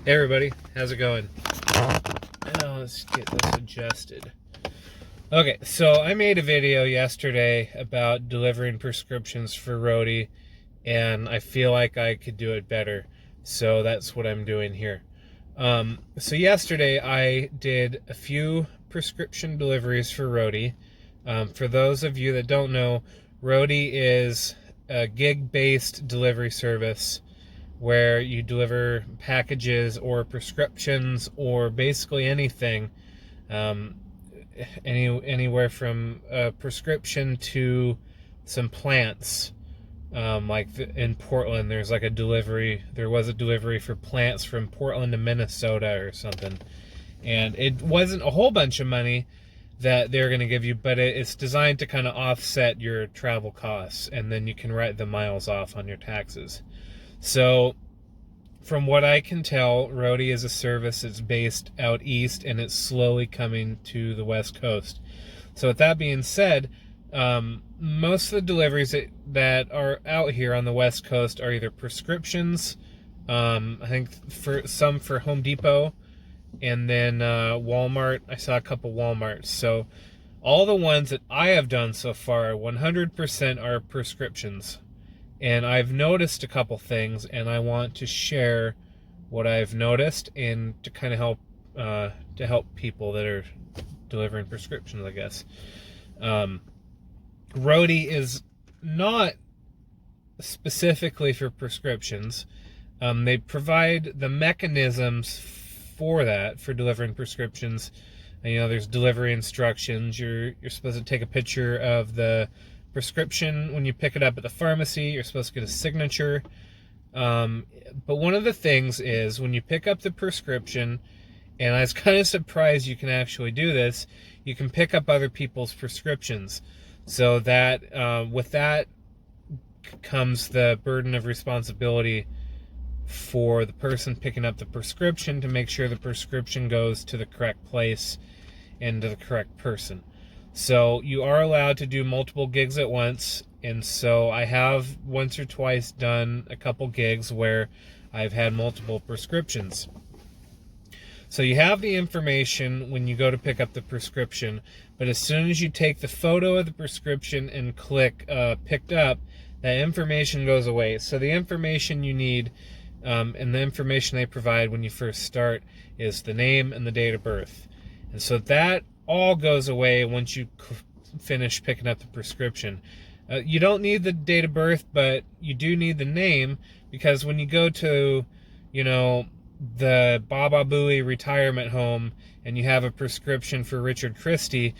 Hey everybody, how's it going? Let's get this adjusted. Okay, so I made a video yesterday about delivering prescriptions for Roadie, and I feel like I could do it better. So that's what I'm doing here. So yesterday I did a few prescription deliveries for Roadie. For those of you that don't know, Roadie is a gig-based delivery service where you deliver packages or prescriptions or basically anything, anywhere from a prescription to some plants. Like in Portland, there was a delivery for plants from Portland to Minnesota or something, and it wasn't a whole bunch of money that they're going to give you, but it's designed to kind of offset your travel costs, and then you can write the miles off on your taxes. So from what I can tell, Roadie is a service that's based out east, and it's slowly coming to the West Coast. So with that being said, most of the deliveries that are out here on the West Coast are either prescriptions, I think for Home Depot, and then Walmart. I saw a couple Walmarts. So all the ones that I have done so far, 100% are prescriptions. And I've noticed a couple things, and I want to share what I've noticed and to kind of help people that are delivering prescriptions, I guess. Roadie is not specifically for prescriptions. They provide the mechanisms for that, for delivering prescriptions. And, there's delivery instructions. You're supposed to take a picture of the prescription when you pick it up at the pharmacy. You're supposed to get a signature. But one of the things is when you pick up the prescription, and I was kind of surprised you can actually do this, you can pick up other people's prescriptions. So that with that comes the burden of responsibility for the person picking up the prescription to make sure the prescription goes to the correct place and to the correct person. So you are allowed to do multiple gigs at once, and so I have once or twice done a couple gigs where I've had multiple prescriptions. So you have the information when you go to pick up the prescription, but as soon as you take the photo of the prescription and click picked up, that information goes away. So the information you need, and the information they provide when you first start, is the name and the date of birth. And so that all goes away once you finish picking up the prescription. You don't need the date of birth, but you do need the name, because when you go to, the Baba Booey retirement home and you have a prescription for Richard Christie,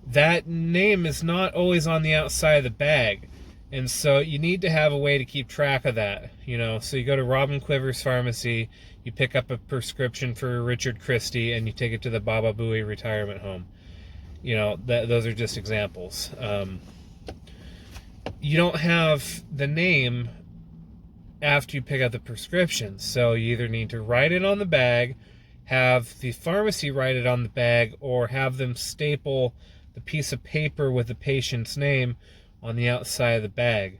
that name is not always on the outside of the bag. And so you need to have a way to keep track of that, So you go to Robin Quivers Pharmacy, you pick up a prescription for Richard Christie, and you take it to the Baba Booey retirement home. Those are just examples. You don't have the name after you pick up the prescription, so you either need to write it on the bag, have the pharmacy write it on the bag, or have them staple the piece of paper with the patient's name on the outside of the bag.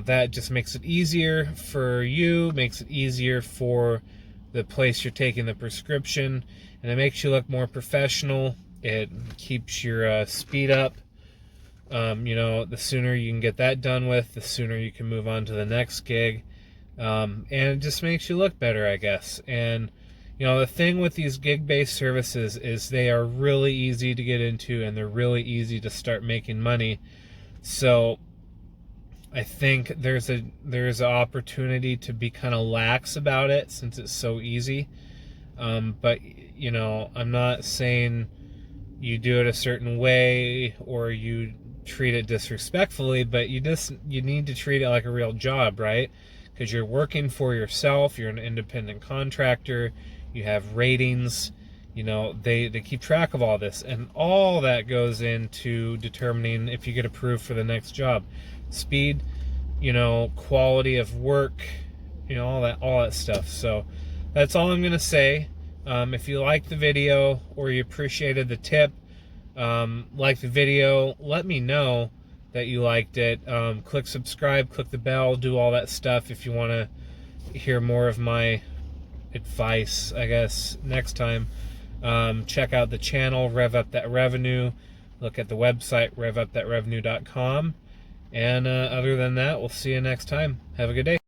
That just makes it easier for you, makes it easier for the place you're taking the prescription, and it makes you look more professional. It keeps your speed up. The sooner you can get that done with, the sooner you can move on to the next gig. And it just makes you look better, I guess. And, the thing with these gig-based services is they are really easy to get into, and they're really easy to start making money. So I think there's an opportunity to be kind of lax about it since it's so easy. But, I'm not saying you do it a certain way or you treat it disrespectfully, but you need to treat it like a real job, right? Because you're working for yourself, you're an independent contractor, you have ratings, they keep track of all this, and all that goes into determining if you get approved for the next job. Speed, quality of work, all that stuff. So that's all I'm going to say. If you liked the video or you appreciated the tip, like the video, let me know that you liked it. Click subscribe, click the bell, do all that stuff if you want to hear more of my advice, I guess, next time, check out the channel, Rev Up That Revenue. Look at the website, revupthatrevenue.com. And other than that, we'll see you next time. Have a good day.